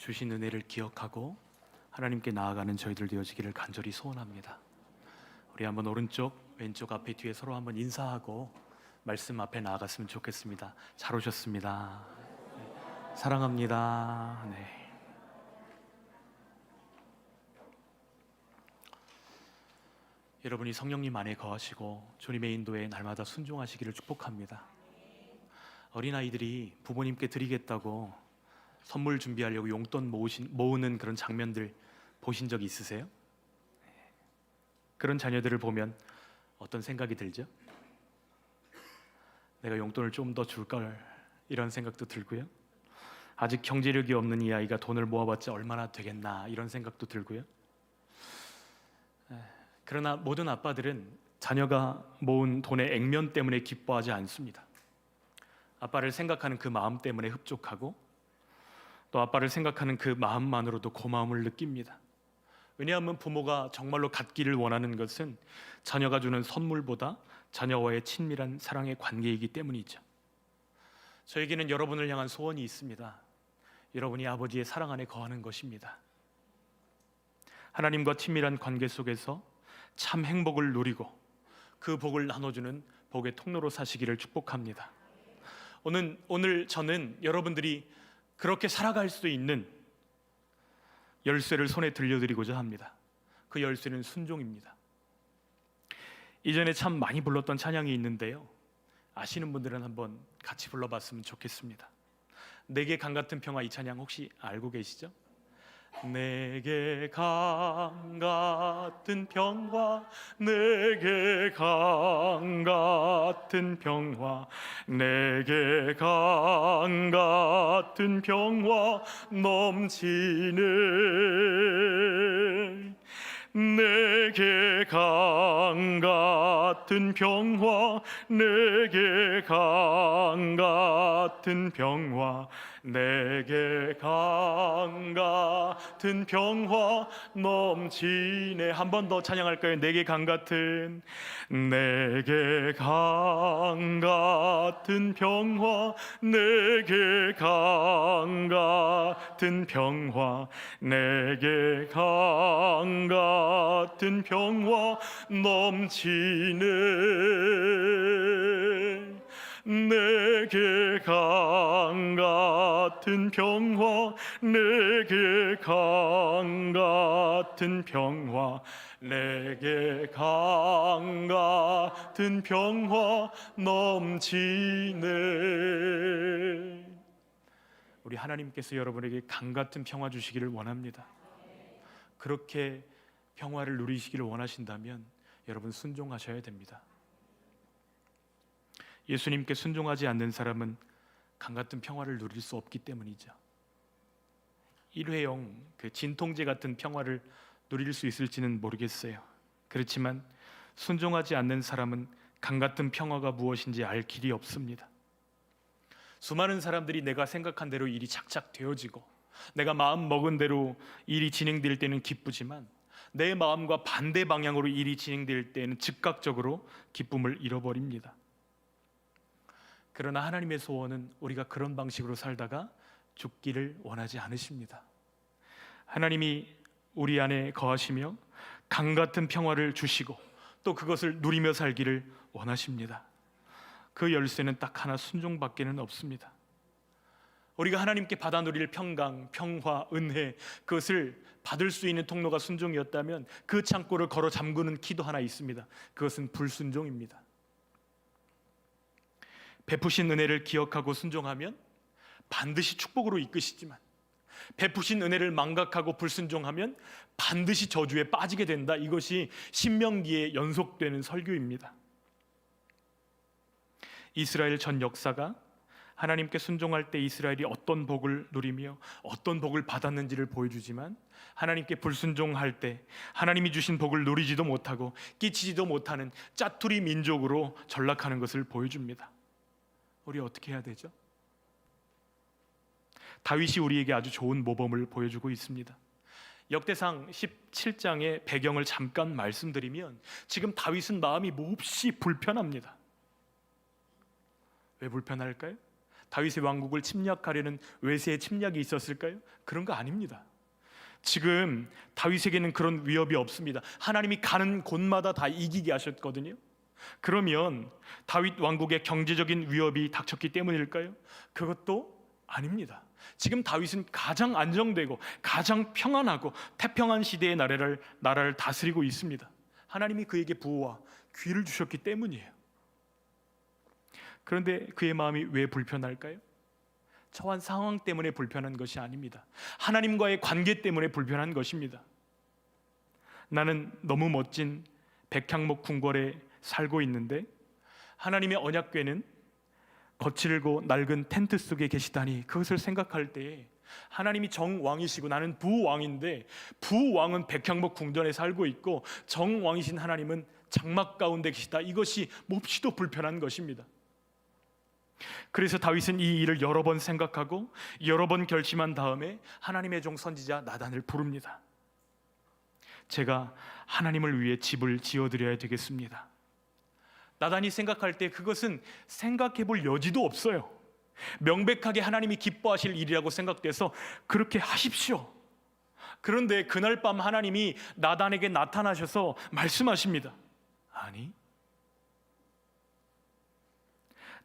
주신 은혜를 기억하고 하나님께 나아가는 저희들 되어지기를 간절히 소원합니다. 우리 한번 오른쪽 왼쪽 앞에 뒤에 서로 한번 인사하고 말씀 앞에 나아갔으면 좋겠습니다. 잘 오셨습니다. 네. 사랑합니다. 네. 여러분이 성령님 안에 거하시고 주님의 인도에 날마다 순종하시기를 축복합니다. 어린아이들이 부모님께 드리겠다고 선물 준비하려고 용돈 모으는 그런 장면들 보신 적 있으세요? 그런 자녀들을 보면 어떤 생각이 들죠? 내가 용돈을 좀 더 줄걸, 이런 생각도 들고요. 아직 경제력이 없는 이 아이가 돈을 모아봤자 얼마나 되겠나, 이런 생각도 들고요. 그러나 모든 아빠들은 자녀가 모은 돈의 액면 때문에 기뻐하지 않습니다. 아빠를 생각하는 그 마음 때문에 흡족하고 또 아빠를 생각하는 그 마음만으로도 고마움을 느낍니다. 왜냐하면 부모가 정말로 갖기를 원하는 것은 자녀가 주는 선물보다 자녀와의 친밀한 사랑의 관계이기 때문이죠. 저에게는 여러분을 향한 소원이 있습니다. 여러분이 아버지의 사랑 안에 거하는 것입니다. 하나님과 친밀한 관계 속에서 참 행복을 누리고 그 복을 나눠주는 복의 통로로 사시기를 축복합니다. 오늘 저는 여러분들이 그렇게 살아갈 수 있는 열쇠를 손에 들려드리고자 합니다. 그 열쇠는 순종입니다. 이전에 참 많이 불렀던 찬양이 있는데요, 아시는 분들은 한번 같이 불러봤으면 좋겠습니다. 내게 강같은 평화, 이 찬양 혹시 알고 계시죠? 내게 강같은 평화, 내게 강같은 평화, 내게 강같은 평화 넘치네. 내게 강같은 평화, 내게 강같은 평화, 내게 강같은 평화 넘치네. 한 번 더 찬양할까요? 내게 강같은, 내게 강같은 평화, 내게 강같은 평화, 내게 강같은 평화 넘치네. 내게 강같은 평화, 내게 강같은 평화, 내게 강같은 평화 넘치네. 우리 하나님께서 여러분에게 강같은 평화 주시기를 원합니다. 그렇게 평화를 누리시기를 원하신다면 여러분 순종하셔야 됩니다. 예수님께 순종하지 않는 사람은 강같은 평화를 누릴 수 없기 때문이죠. 일회용 진통제 같은 평화를 누릴 수 있을지는 모르겠어요. 그렇지만 순종하지 않는 사람은 강같은 평화가 무엇인지 알 길이 없습니다. 수많은 사람들이 내가 생각한 대로 일이 착착 되어지고 내가 마음 먹은 대로 일이 진행될 때는 기쁘지만 내 마음과 반대 방향으로 일이 진행될 때는 즉각적으로 기쁨을 잃어버립니다. 그러나 하나님의 소원은 우리가 그런 방식으로 살다가 죽기를 원하지 않으십니다. 하나님이 우리 안에 거하시며 강같은 평화를 주시고 또 그것을 누리며 살기를 원하십니다. 그 열쇠는 딱 하나, 순종밖에는 없습니다. 우리가 하나님께 받아 누릴 평강, 평화, 은혜, 그것을 받을 수 있는 통로가 순종이었다면 그 창고를 걸어 잠그는 키도 하나 있습니다. 그것은 불순종입니다. 베푸신 은혜를 기억하고 순종하면 반드시 축복으로 이끄시지만 베푸신 은혜를 망각하고 불순종하면 반드시 저주에 빠지게 된다. 이것이 신명기에 연속되는 설교입니다. 이스라엘 전 역사가 하나님께 순종할 때 이스라엘이 어떤 복을 누리며 어떤 복을 받았는지를 보여주지만 하나님께 불순종할 때 하나님이 주신 복을 누리지도 못하고 끼치지도 못하는 짜투리 민족으로 전락하는 것을 보여줍니다. 우리 어떻게 해야 되죠? 다윗이 우리에게 아주 좋은 모범을 보여주고 있습니다. 역대상 17장의 배경을 잠깐 말씀드리면 지금 다윗은 마음이 몹시 불편합니다. 왜 불편할까요? 다윗의 왕국을 침략하려는 외세의 침략이 있었을까요? 그런 거 아닙니다. 지금 다윗에게는 그런 위협이 없습니다. 하나님이 가는 곳마다 다 이기게 하셨거든요. 그러면 다윗 왕국의 경제적인 위협이 닥쳤기 때문일까요? 그것도 아닙니다. 지금 다윗은 가장 안정되고 가장 평안하고 태평한 시대의 나라를 다스리고 있습니다. 하나님이 그에게 부와 귀를 주셨기 때문이에요. 그런데 그의 마음이 왜 불편할까요? 처한 상황 때문에 불편한 것이 아닙니다. 하나님과의 관계 때문에 불편한 것입니다. 나는 너무 멋진 백향목 궁궐에 살고 있는데 하나님의 언약궤는 거칠고 낡은 텐트 속에 계시다니, 그것을 생각할 때 하나님이 정왕이시고 나는 부왕인데, 부왕은 백향목 궁전에 살고 있고 정왕이신 하나님은 장막 가운데 계시다. 이것이 몹시도 불편한 것입니다. 그래서 다윗은 이 일을 여러 번 생각하고 여러 번 결심한 다음에 하나님의 종 선지자 나단을 부릅니다. 제가 하나님을 위해 집을 지어드려야 되겠습니다. 나단이 생각할 때 그것은 생각해 볼 여지도 없어요. 명백하게 하나님이 기뻐하실 일이라고 생각돼서 그렇게 하십시오. 그런데 그날 밤 하나님이 나단에게 나타나셔서 말씀하십니다. 아니,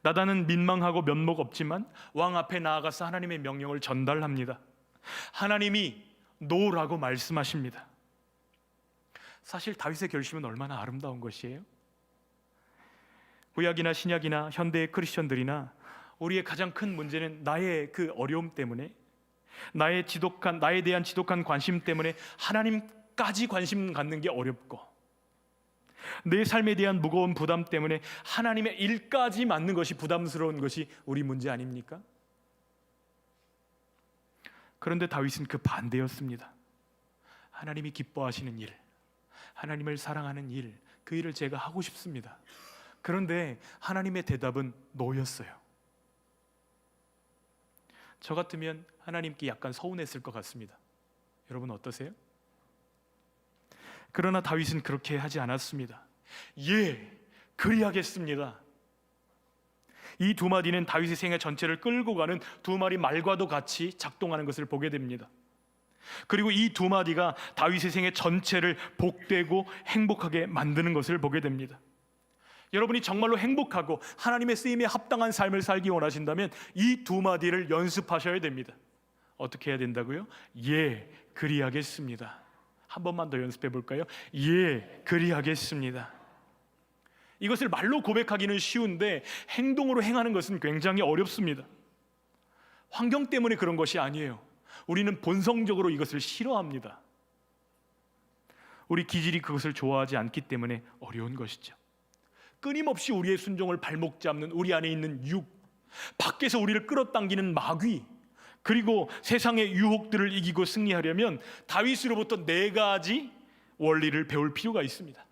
나단은 민망하고 면목 없지만 왕 앞에 나아가서 하나님의 명령을 전달합니다. 하나님이 노라고 말씀하십니다. 사실 다윗의 결심은 얼마나 아름다운 것이에요. 구약이나 신약이나 현대의 크리스천들이나 우리의 가장 큰 문제는 나의 그 어려움 때문에, 나에 대한 지독한 관심 때문에 하나님까지 관심 갖는 게 어렵고, 내 삶에 대한 무거운 부담 때문에 하나님의 일까지 맡는 것이 부담스러운 것이 우리 문제 아닙니까? 그런데 다윗은 그 반대였습니다. 하나님이 기뻐하시는 일, 하나님을 사랑하는 일, 그 일을 제가 하고 싶습니다. 그런데 하나님의 대답은 노였어요. 저 같으면 하나님께 약간 서운했을 것 같습니다. 여러분 어떠세요? 그러나 다윗은 그렇게 하지 않았습니다. 예, 그리하겠습니다. 이 두 마디는 다윗의 생애 전체를 끌고 가는 두 마리 말과도 같이 작동하는 것을 보게 됩니다. 그리고 이 두 마디가 다윗의 생애 전체를 복되고 행복하게 만드는 것을 보게 됩니다. 여러분이 정말로 행복하고 하나님의 쓰임에 합당한 삶을 살기 원하신다면 이 두 마디를 연습하셔야 됩니다. 어떻게 해야 된다고요? 예, 그리하겠습니다. 한 번만 더 연습해 볼까요? 예, 그리하겠습니다. 이것을 말로 고백하기는 쉬운데 행동으로 행하는 것은 굉장히 어렵습니다. 환경 때문에 그런 것이 아니에요. 우리는 본성적으로 이것을 싫어합니다. 우리 기질이 그것을 좋아하지 않기 때문에 어려운 것이죠. 끊임없이 우리의 순종을 발목 잡는 우리 안에 있는 육, 밖에서 우리를 끌어당기는 마귀, 그리고 세상의 유혹들을 이기고 승리하려면 다윗으로부터 4가지 원리를 배울 필요가 있습니다.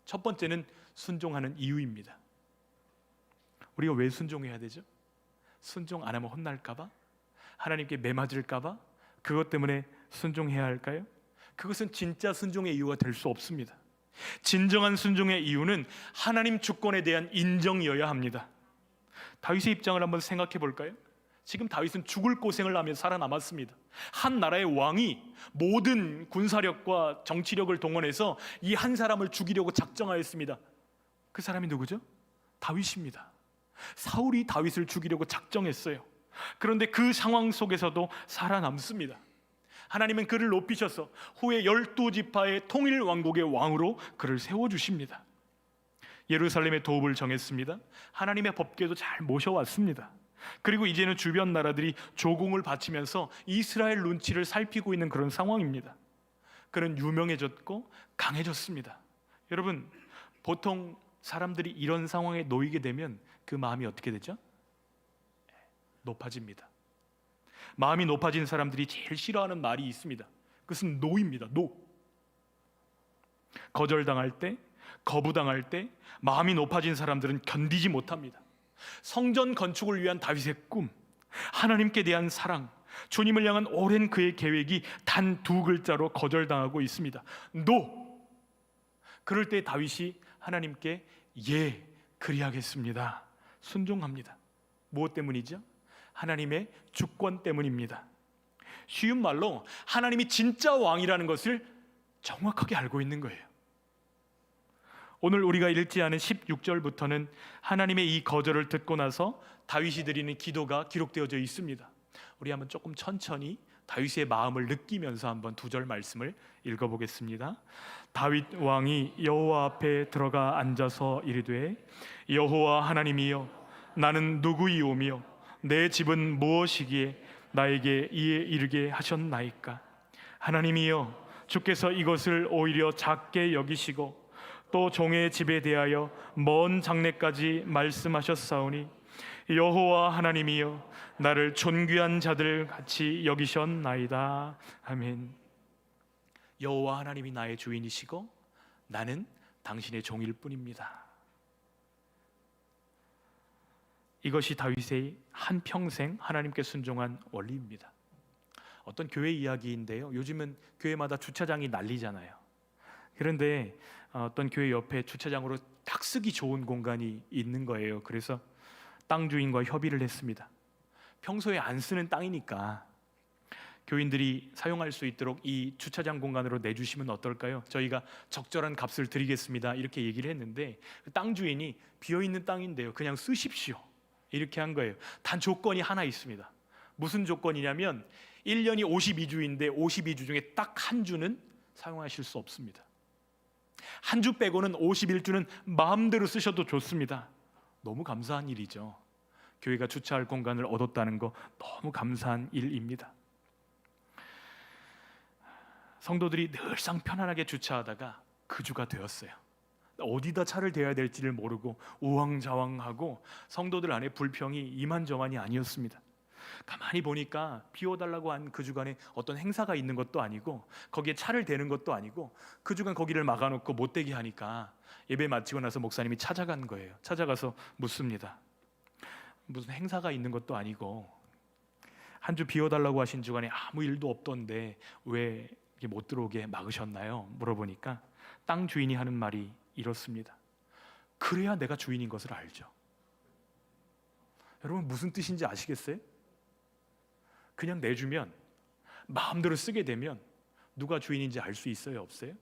첫 번째는 순종하는 이유입니다. 우리가 왜 순종해야 되죠? 순종 안 하면 혼날까 봐? 하나님께 매맞을까 봐? 그것 때문에 순종해야 할까요? 그것은 진짜 순종의 이유가 될 수 없습니다. 진정한 순종의 이유는 하나님 주권에 대한 인정이어야 합니다. 다윗의 입장을 한번 생각해 볼까요? 지금 다윗은 죽을 고생을 하며 살아남았습니다. 한 나라의 왕이 모든 군사력과 정치력을 동원해서 이 한 사람을 죽이려고 작정하였습니다. 그 사람이 누구죠? 다윗입니다. 사울이 다윗을 죽이려고 작정했어요. 그런데 그 상황 속에서도 살아남습니다. 하나님은 그를 높이셔서 후에 12지파의 통일 왕국의 왕으로 그를 세워주십니다. 예루살렘의 도읍을 정했습니다. 하나님의 법궤도 잘 모셔왔습니다. 그리고 이제는 주변 나라들이 조공을 바치면서 이스라엘 눈치를 살피고 있는 그런 상황입니다. 그는 유명해졌고 강해졌습니다. 여러분, 보통 사람들이 이런 상황에 놓이게 되면 그 마음이 어떻게 되죠? 높아집니다. 마음이 높아진 사람들이 제일 싫어하는 말이 있습니다. 그것은 노입니다. 노. 거절당할 때, 거부당할 때 마음이 높아진 사람들은 견디지 못합니다. 성전 건축을 위한 다윗의 꿈, 하나님께 대한 사랑, 주님을 향한 오랜 그의 계획이 단 2글자로 거절당하고 있습니다. 노. 그럴 때 다윗이 하나님께 예, 그리하겠습니다. 순종합니다. 무엇 때문이죠? 하나님의 주권 때문입니다. 쉬운 말로 하나님이 진짜 왕이라는 것을 정확하게 알고 있는 거예요. 오늘 우리가 읽지 않은 16절부터는 하나님의 이 거절을 듣고 나서 다윗이 드리는 기도가 기록되어져 있습니다. 우리 한번 조금 천천히 다윗의 마음을 느끼면서 한번 2절 말씀을 읽어보겠습니다. 다윗 왕이 여호와 앞에 들어가 앉아서 이르되 여호와 하나님이여 나는 누구이오며 내 집은 무엇이기에 나에게 이에 이르게 하셨나이까. 하나님이여 주께서 이것을 오히려 작게 여기시고 또 종의 집에 대하여 먼 장래까지 말씀하셨사오니 여호와 하나님이여 나를 존귀한 자들 같이 여기셨나이다. 아멘. 여호와 하나님이 나의 주인이시고 나는 당신의 종일 뿐입니다. 이것이 다윗의 한평생 하나님께 순종한 원리입니다. 어떤 교회 이야기인데요, 요즘은 교회마다 주차장이 난리잖아요. 그런데 어떤 교회 옆에 주차장으로 딱 쓰기 좋은 공간이 있는 거예요. 그래서 땅 주인과 협의를 했습니다. 평소에 안 쓰는 땅이니까 교인들이 사용할 수 있도록 이 주차장 공간으로 내주시면 어떨까요? 저희가 적절한 값을 드리겠습니다. 이렇게 얘기를 했는데 땅 주인이 비어있는 땅인데요, 그냥 쓰십시오 이렇게 한 거예요. 단 조건이 하나 있습니다. 무슨 조건이냐면 1년이 52주인데 52주 중에 딱 한 주는 사용하실 수 없습니다. 한 주 빼고는 51주는 마음대로 쓰셔도 좋습니다. 너무 감사한 일이죠. 교회가 주차할 공간을 얻었다는 거 너무 감사한 일입니다. 성도들이 늘상 편안하게 주차하다가 그 주가 되었어요. 어디다 차를 대야 될지를 모르고 우왕좌왕하고 성도들 안에 불평이 이만저만이 아니었습니다. 가만히 보니까 비워달라고 한 그 주간에 어떤 행사가 있는 것도 아니고 거기에 차를 대는 것도 아니고 그 주간 거기를 막아놓고 못 대게 하니까 예배 마치고 나서 목사님이 찾아간 거예요. 찾아가서 묻습니다. 무슨 행사가 있는 것도 아니고 한 주 비워달라고 하신 주간에 아무 일도 없던데 왜 못 들어오게 막으셨나요? 물어보니까 땅 주인이 하는 말이 이렇습니다. 그래야 내가 주인인 것을 알죠. 여러분 무슨 뜻인지 아시겠어요? 그냥 내주면 마음대로 쓰게 되면 누가 주인인지 알 수 있어요? 없어요?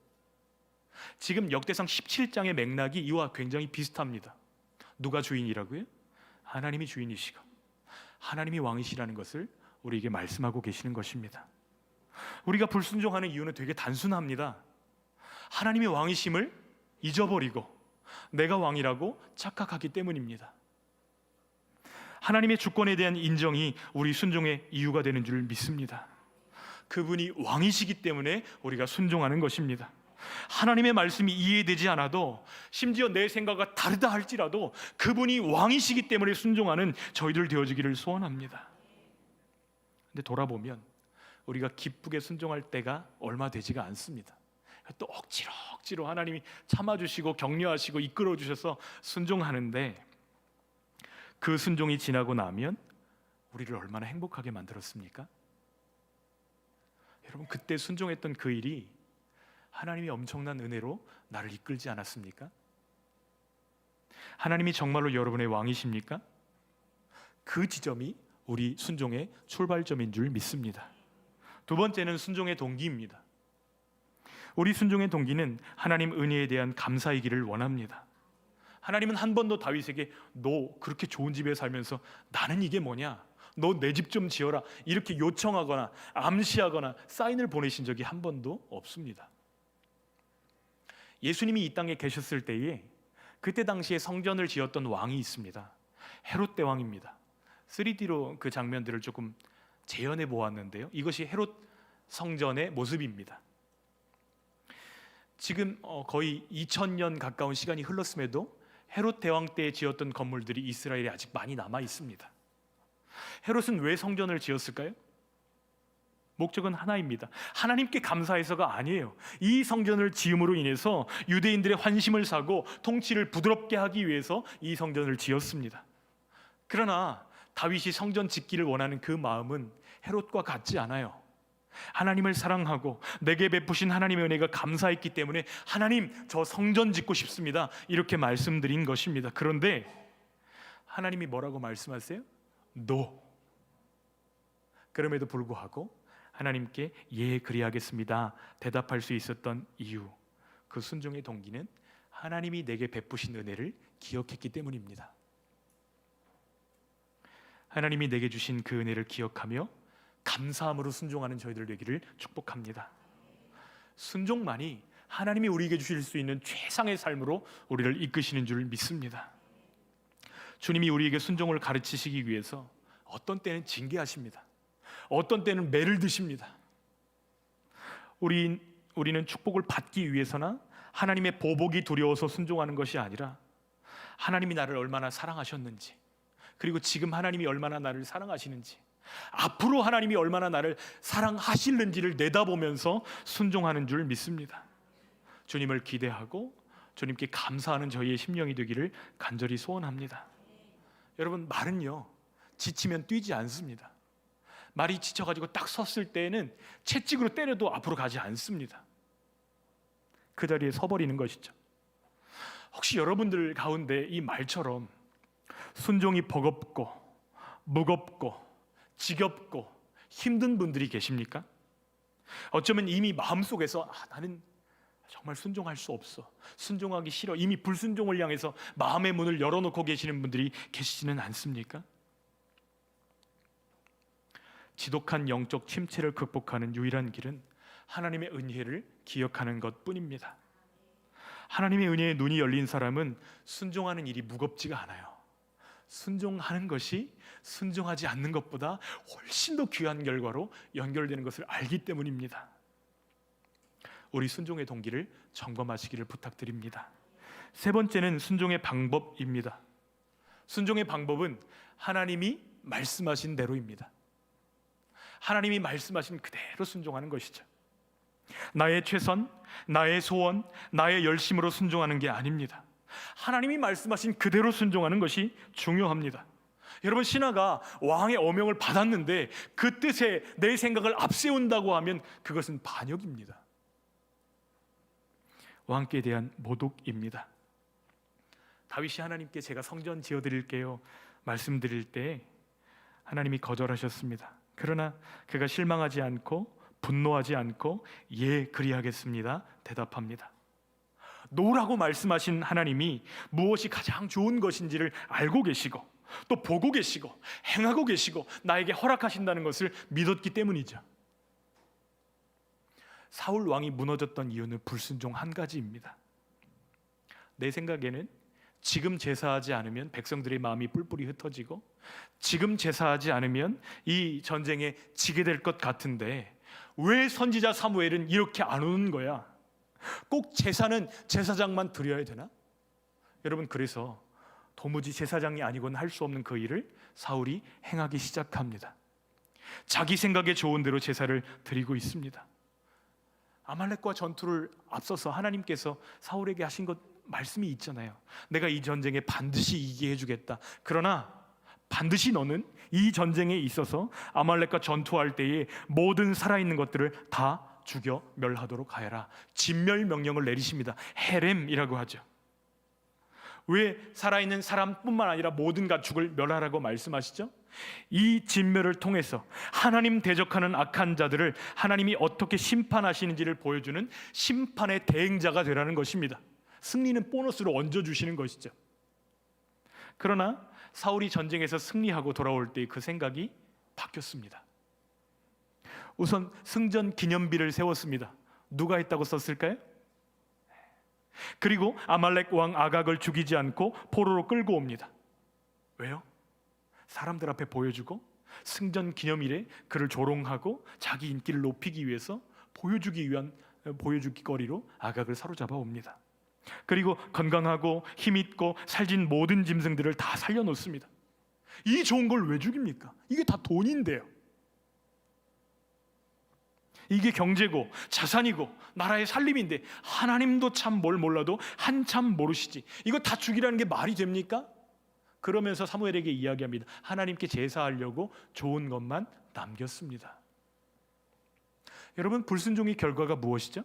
지금 역대상 17장의 맥락이 이와 굉장히 비슷합니다. 누가 주인이라고요? 하나님이 주인이시고 하나님이 왕이시라는 것을 우리에게 말씀하고 계시는 것입니다. 우리가 불순종하는 이유는 되게 단순합니다. 하나님이 왕이심을 잊어버리고 내가 왕이라고 착각하기 때문입니다. 하나님의 주권에 대한 인정이 우리 순종의 이유가 되는 줄 믿습니다. 그분이 왕이시기 때문에 우리가 순종하는 것입니다. 하나님의 말씀이 이해되지 않아도 심지어 내 생각과 다르다 할지라도 그분이 왕이시기 때문에 순종하는 저희들 되어지기를 소원합니다. 근데 돌아보면 우리가 기쁘게 순종할 때가 얼마 되지가 않습니다. 또 억지로 하나님이 참아주시고 격려하시고 이끌어주셔서 순종하는데 그 순종이 지나고 나면 우리를 얼마나 행복하게 만들었습니까? 여러분 그때 순종했던 그 일이 하나님이 엄청난 은혜로 나를 이끌지 않았습니까? 하나님이 정말로 여러분의 왕이십니까? 그 지점이 우리 순종의 출발점인 줄 믿습니다. 두 번째는 순종의 동기입니다. 우리 순종의 동기는 하나님 은혜에 대한 감사이기를 원합니다. 하나님은 한 번도 다윗에게 너 그렇게 좋은 집에 살면서 나는 이게 뭐냐? 너 내 집 좀 지어라 이렇게 요청하거나 암시하거나 사인을 보내신 적이 한 번도 없습니다. 예수님이 이 땅에 계셨을 때에 그때 당시에 성전을 지었던 왕이 있습니다. 헤롯 대왕입니다. 3D로 그 장면들을 조금 재현해 보았는데요, 이것이 헤롯 성전의 모습입니다. 지금 거의 2000년 가까운 시간이 흘렀음에도 헤롯 대왕 때 지었던 건물들이 이스라엘에 아직 많이 남아 있습니다. 헤롯은 왜 성전을 지었을까요? 목적은 하나입니다. 하나님께 감사해서가 아니에요. 이 성전을 지음으로 인해서 유대인들의 환심을 사고 통치를 부드럽게 하기 위해서 이 성전을 지었습니다. 그러나 다윗이 성전 짓기를 원하는 그 마음은 헤롯과 같지 않아요. 하나님을 사랑하고 내게 베푸신 하나님의 은혜가 감사했기 때문에 하나님 저 성전 짓고 싶습니다 이렇게 말씀드린 것입니다. 그런데 하나님이 뭐라고 말씀하세요? 그럼에도 불구하고 하나님께 예 그리하겠습니다 대답할 수 있었던 이유, 그 순종의 동기는 하나님이 내게 베푸신 은혜를 기억했기 때문입니다. 하나님이 내게 주신 그 은혜를 기억하며 감사함으로 순종하는 저희들 되기를 축복합니다. 순종만이 하나님이 우리에게 주실 수 있는 최상의 삶으로 우리를 이끄시는 줄 믿습니다. 주님이 우리에게 순종을 가르치시기 위해서 어떤 때는 징계하십니다. 어떤 때는 매를 드십니다. 우리는 축복을 받기 위해서나 하나님의 보복이 두려워서 순종하는 것이 아니라 하나님이 나를 얼마나 사랑하셨는지, 그리고 지금 하나님이 얼마나 나를 사랑하시는지, 앞으로 하나님이 얼마나 나를 사랑하실는지를 내다보면서 순종하는 줄 믿습니다. 주님을 기대하고 주님께 감사하는 저희의 심령이 되기를 간절히 소원합니다. 여러분, 말은요 지치면 뛰지 않습니다. 말이 지쳐가지고 딱 섰을 때에는 채찍으로 때려도 앞으로 가지 않습니다. 그 자리에 서버리는 것이죠. 혹시 여러분들 가운데 이 말처럼 순종이 버겁고 무겁고 지겹고 힘든 분들이 계십니까? 어쩌면 이미 마음속에서 나는 정말 순종할 수 없어, 순종하기 싫어, 이미 불순종을 향해서 마음의 문을 열어놓고 계시는 분들이 계시지는 않습니까? 지독한 영적 침체를 극복하는 유일한 길은 하나님의 은혜를 기억하는 것뿐입니다. 하나님의 은혜에 눈이 열린 사람은 순종하는 일이 무겁지가 않아요. 순종하는 것이 순종하지 않는 것보다 훨씬 더 귀한 결과로 연결되는 것을 알기 때문입니다. 우리 순종의 동기를 점검하시기를 부탁드립니다. 세 번째는 순종의 방법입니다. 순종의 방법은 하나님이 말씀하신 대로입니다. 하나님이 말씀하신 그대로 순종하는 것이죠. 나의 최선, 나의 소원, 나의 열심으로 순종하는 게 아닙니다. 하나님이 말씀하신 그대로 순종하는 것이 중요합니다. 여러분, 신하가 왕의 어명을 받았는데 그 뜻에 내 생각을 앞세운다고 하면 그것은 반역입니다. 왕께 대한 모독입니다. 다윗이 하나님께 제가 성전 지어드릴게요 말씀드릴 때 하나님이 거절하셨습니다. 그러나 그가 실망하지 않고 분노하지 않고 예 그리하겠습니다 대답합니다. 노라고 말씀하신 하나님이 무엇이 가장 좋은 것인지를 알고 계시고 또 보고 계시고 행하고 계시고 나에게 허락하신다는 것을 믿었기 때문이죠. 사울 왕이 무너졌던 이유는 불순종 한 가지입니다. 내 생각에는 지금 제사하지 않으면 백성들의 마음이 뿔뿔이 흩어지고 지금 제사하지 않으면 이 전쟁에 지게 될 것 같은데 왜 선지자 사무엘은 이렇게 안 오는 거야? 꼭 제사는 제사장만 드려야 되나? 여러분, 그래서 도무지 제사장이 아니고는 할 수 없는 그 일을 사울이 행하기 시작합니다. 자기 생각에 좋은 대로 제사를 드리고 있습니다. 아말렉과 전투를 앞서서 하나님께서 사울에게 하신 것 말씀이 있잖아요. 내가 이 전쟁에 반드시 이기게 해주겠다. 그러나 반드시 너는 이 전쟁에 있어서 아말렉과 전투할 때에 모든 살아있는 것들을 다 죽여 멸하도록 하여라. 진멸 명령을 내리십니다. 헤렘이라고 하죠. 왜 살아있는 사람뿐만 아니라 모든 가축을 멸하라고 말씀하시죠? 이 진멸을 통해서 하나님 대적하는 악한 자들을 하나님이 어떻게 심판하시는지를 보여주는 심판의 대행자가 되라는 것입니다. 승리는 보너스로 얹어주시는 것이죠. 그러나 사울이 전쟁에서 승리하고 돌아올 때 그 생각이 바뀌었습니다. 우선 승전 기념비를 세웠습니다. 누가 했다고 썼을까요? 그리고 아말렉 왕 아각을 죽이지 않고 포로로 끌고 옵니다. 왜요? 사람들 앞에 보여주고 승전 기념일에 그를 조롱하고 자기 인기를 높이기 위해서 보여주기 위한 보여주기거리로 아각을 사로잡아 옵니다. 그리고 건강하고 힘있고 살진 모든 짐승들을 다 살려놓습니다. 이 좋은 걸 왜 죽입니까? 이게 다 돈인데요. 이게 경제고 자산이고 나라의 살림인데 하나님도 참 뭘 몰라도 한참 모르시지. 이거 다 죽이라는 게 말이 됩니까? 그러면서 사무엘에게 이야기합니다. 하나님께 제사하려고 좋은 것만 남겼습니다. 여러분, 불순종의 결과가 무엇이죠?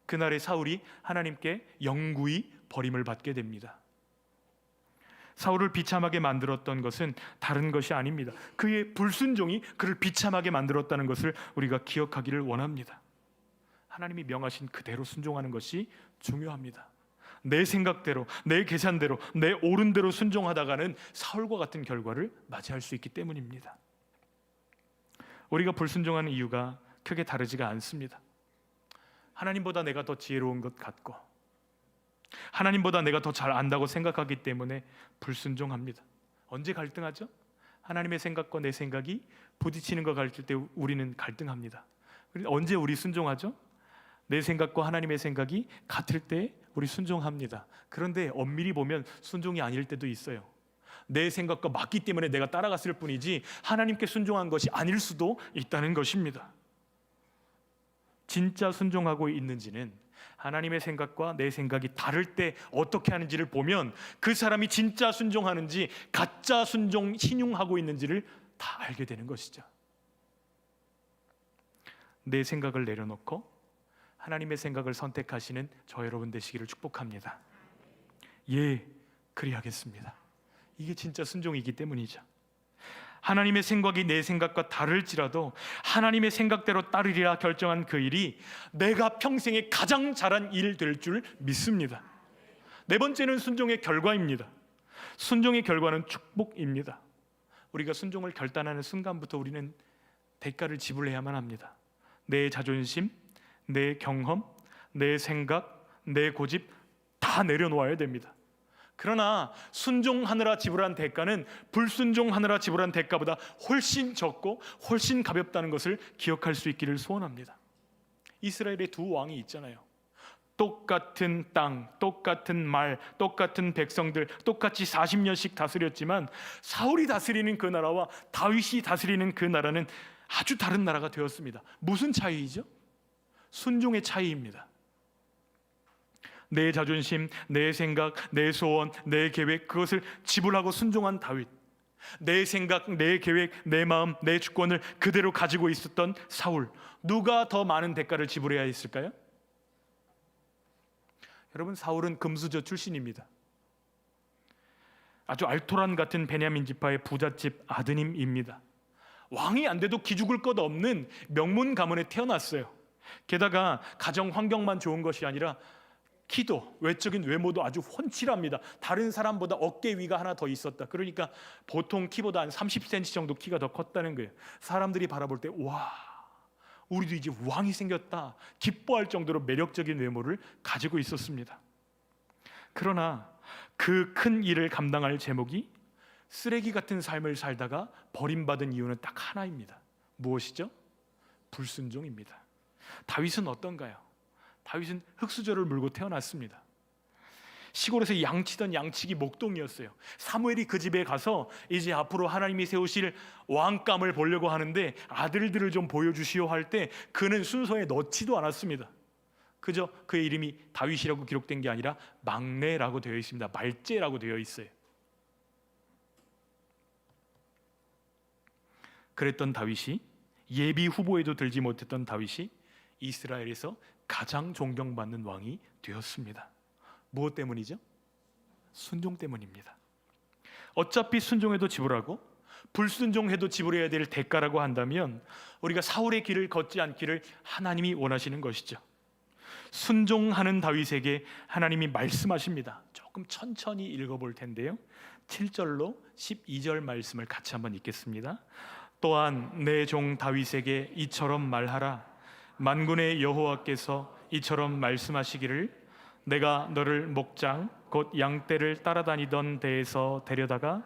그날의 사울이 하나님께 영구히 버림을 받게 됩니다. 사울을 비참하게 만들었던 것은 다른 것이 아닙니다. 그의 불순종이 그를 비참하게 만들었다는 것을 우리가 기억하기를 원합니다. 하나님이 명하신 그대로 순종하는 것이 중요합니다. 내 생각대로, 내 계산대로, 내 옳은 대로 순종하다가는 사울과 같은 결과를 맞이할 수 있기 때문입니다. 우리가 불순종하는 이유가 크게 다르지가 않습니다. 하나님보다 내가 더 지혜로운 것 같고, 하나님보다 내가 더 잘 안다고 생각하기 때문에 불순종합니다. 언제 갈등하죠? 하나님의 생각과 내 생각이 부딪히는 것 같을 때 우리는 갈등합니다. 언제 우리 순종하죠? 내 생각과 하나님의 생각이 같을 때 우리 순종합니다. 그런데 엄밀히 보면 순종이 아닐 때도 있어요. 내 생각과 맞기 때문에 내가 따라갔을 뿐이지 하나님께 순종한 것이 아닐 수도 있다는 것입니다. 진짜 순종하고 있는지는 하나님의 생각과 내 생각이 다를 때 어떻게 하는지를 보면 그 사람이 진짜 순종하는지 가짜 순종, 신용하고 있는지를 다 알게 되는 것이죠. 내 생각을 내려놓고 하나님의 생각을 선택하시는 저 여러분 되시기를 축복합니다. 예, 그리하겠습니다. 이게 진짜 순종이기 때문이죠. 하나님의 생각이 내 생각과 다를지라도 하나님의 생각대로 따르리라 결정한 그 일이 내가 평생에 가장 잘한 일 될 줄 믿습니다. 네 번째는 순종의 결과입니다. 순종의 결과는 축복입니다. 우리가 순종을 결단하는 순간부터 우리는 대가를 지불해야만 합니다. 내 자존심, 내 경험, 내 생각, 내 고집 다 내려놓아야 됩니다. 그러나 순종하느라 지불한 대가는 불순종하느라 지불한 대가보다 훨씬 적고 훨씬 가볍다는 것을 기억할 수 있기를 소원합니다. 이스라엘의 두 왕이 있잖아요. 똑같은 땅, 똑같은 말, 똑같은 백성들, 똑같이 40년씩 다스렸지만 사울이 다스리는 그 나라와 다윗이 다스리는 그 나라는 아주 다른 나라가 되었습니다. 무슨 차이이죠? 순종의 차이입니다. 내 자존심, 내 생각, 내 소원, 내 계획, 그것을 지불하고 순종한 다윗, 내 생각, 내 계획, 내 마음, 내 주권을 그대로 가지고 있었던 사울, 누가 더 많은 대가를 지불해야 했을까요? 여러분, 사울은 금수저 출신입니다. 아주 알토란 같은 베냐민 지파의 부잣집 아드님입니다. 왕이 안 돼도 기죽을 것 없는 명문 가문에 태어났어요. 게다가 가정 환경만 좋은 것이 아니라 키도, 외적인 외모도 아주 훤칠합니다. 다른 사람보다 어깨 위가 하나 더 있었다. 그러니까 보통 키보다 한 30cm 정도 키가 더 컸다는 거예요. 사람들이 바라볼 때 와, 우리도 이제 왕이 생겼다 기뻐할 정도로 매력적인 외모를 가지고 있었습니다. 그러나 그 큰 일을 감당할 제목이 쓰레기 같은 삶을 살다가 버림받은 이유는 딱 하나입니다. 무엇이죠? 불순종입니다. 다윗은 어떤가요? 다윗은 흙수저를 물고 태어났습니다. 시골에서 양치던 양치기 목동이었어요. 사무엘이 그 집에 가서 이제 앞으로 하나님이 세우실 왕감을 보려고 하는데 아들들을 좀 보여주시오 할 때 그는 순서에 넣지도 않았습니다. 그저 그의 이름이 다윗이라고 기록된 게 아니라 막내라고 되어 있습니다. 말제라고 되어 있어요. 그랬던 다윗이, 예비 후보에도 들지 못했던 다윗이 이스라엘에서 가장 존경받는 왕이 되었습니다. 무엇 때문이죠? 순종 때문입니다. 어차피 순종해도 지불하고 불순종해도 지불해야 될 대가라고 한다면 우리가 사울의 길을 걷지 않기를 하나님이 원하시는 것이죠. 순종하는 다윗에게 하나님이 말씀하십니다. 조금 천천히 읽어볼 텐데요, 7절로 12절 말씀을 같이 한번 읽겠습니다. 또한 내 종 다윗에게 이처럼 말하라. 만군의 여호와께서 이처럼 말씀하시기를 내가 너를 목장 곧 양떼를 따라다니던 데에서 데려다가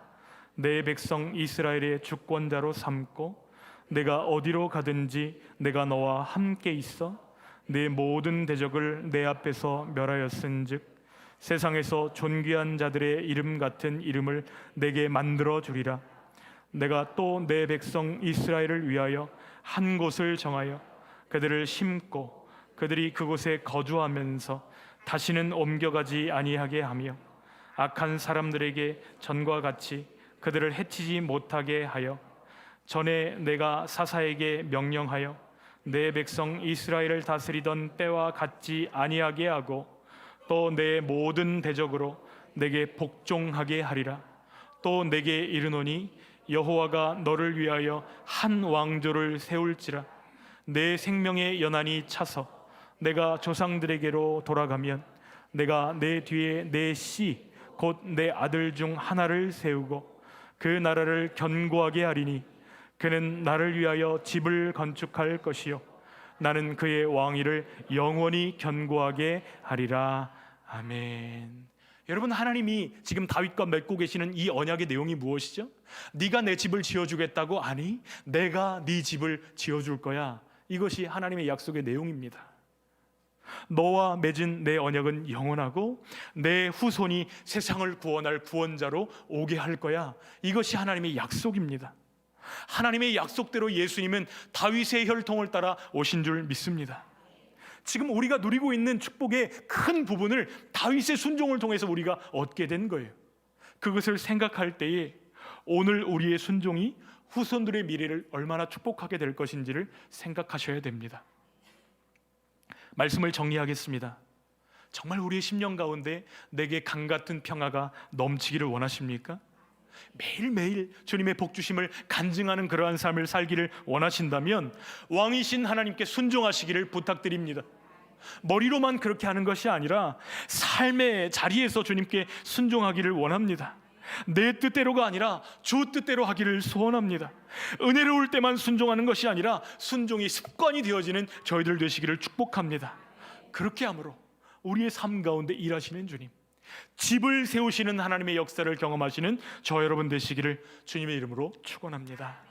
내 백성 이스라엘의 주권자로 삼고 내가 어디로 가든지 내가 너와 함께 있어 내 모든 대적을 내 앞에서 멸하였은즉 세상에서 존귀한 자들의 이름 같은 이름을 내게 만들어 주리라. 내가 또 내 백성 이스라엘을 위하여 한 곳을 정하여 그들을 심고 그들이 그곳에 거주하면서 다시는 옮겨가지 아니하게 하며 악한 사람들에게 전과 같이 그들을 해치지 못하게 하여 전에 내가 사사에게 명령하여 내 백성 이스라엘을 다스리던 때와 같지 아니하게 하고 또 내 모든 대적으로 내게 복종하게 하리라. 또 내게 이르노니 여호와가 너를 위하여 한 왕조를 세울지라. 내 생명의 연한이 차서 내가 조상들에게로 돌아가면 내가 내 뒤에 내 씨 곧 내 아들 중 하나를 세우고 그 나라를 견고하게 하리니 그는 나를 위하여 집을 건축할 것이요 나는 그의 왕위를 영원히 견고하게 하리라. 아멘. 여러분, 하나님이 지금 다윗과 맺고 계시는 이 언약의 내용이 무엇이죠? 네가 내 집을 지어주겠다고? 아니, 내가 네 집을 지어줄 거야. 이것이 하나님의 약속의 내용입니다. 너와 맺은 내 언약은 영원하고 내 후손이 세상을 구원할 구원자로 오게 할 거야. 이것이 하나님의 약속입니다. 하나님의 약속대로 예수님은 다윗의 혈통을 따라 오신 줄 믿습니다. 지금 우리가 누리고 있는 축복의 큰 부분을 다윗의 순종을 통해서 우리가 얻게 된 거예요. 그것을 생각할 때에 오늘 우리의 순종이 후손들의 미래를 얼마나 축복하게 될 것인지를 생각하셔야 됩니다. 말씀을 정리하겠습니다. 정말 우리의 심령 가운데 내게 강 같은 평화가 넘치기를 원하십니까? 매일매일 주님의 복 주심을 간증하는 그러한 삶을 살기를 원하신다면 왕이신 하나님께 순종하시기를 부탁드립니다. 머리로만 그렇게 하는 것이 아니라 삶의 자리에서 주님께 순종하기를 원합니다. 내 뜻대로가 아니라 주 뜻대로 하기를 소원합니다. 은혜로울 때만 순종하는 것이 아니라 순종이 습관이 되어지는 저희들 되시기를 축복합니다. 그렇게 함으로 우리의 삶 가운데 일하시는 주님, 집을 세우시는 하나님의 역사를 경험하시는 저 여러분 되시기를 주님의 이름으로 축원합니다.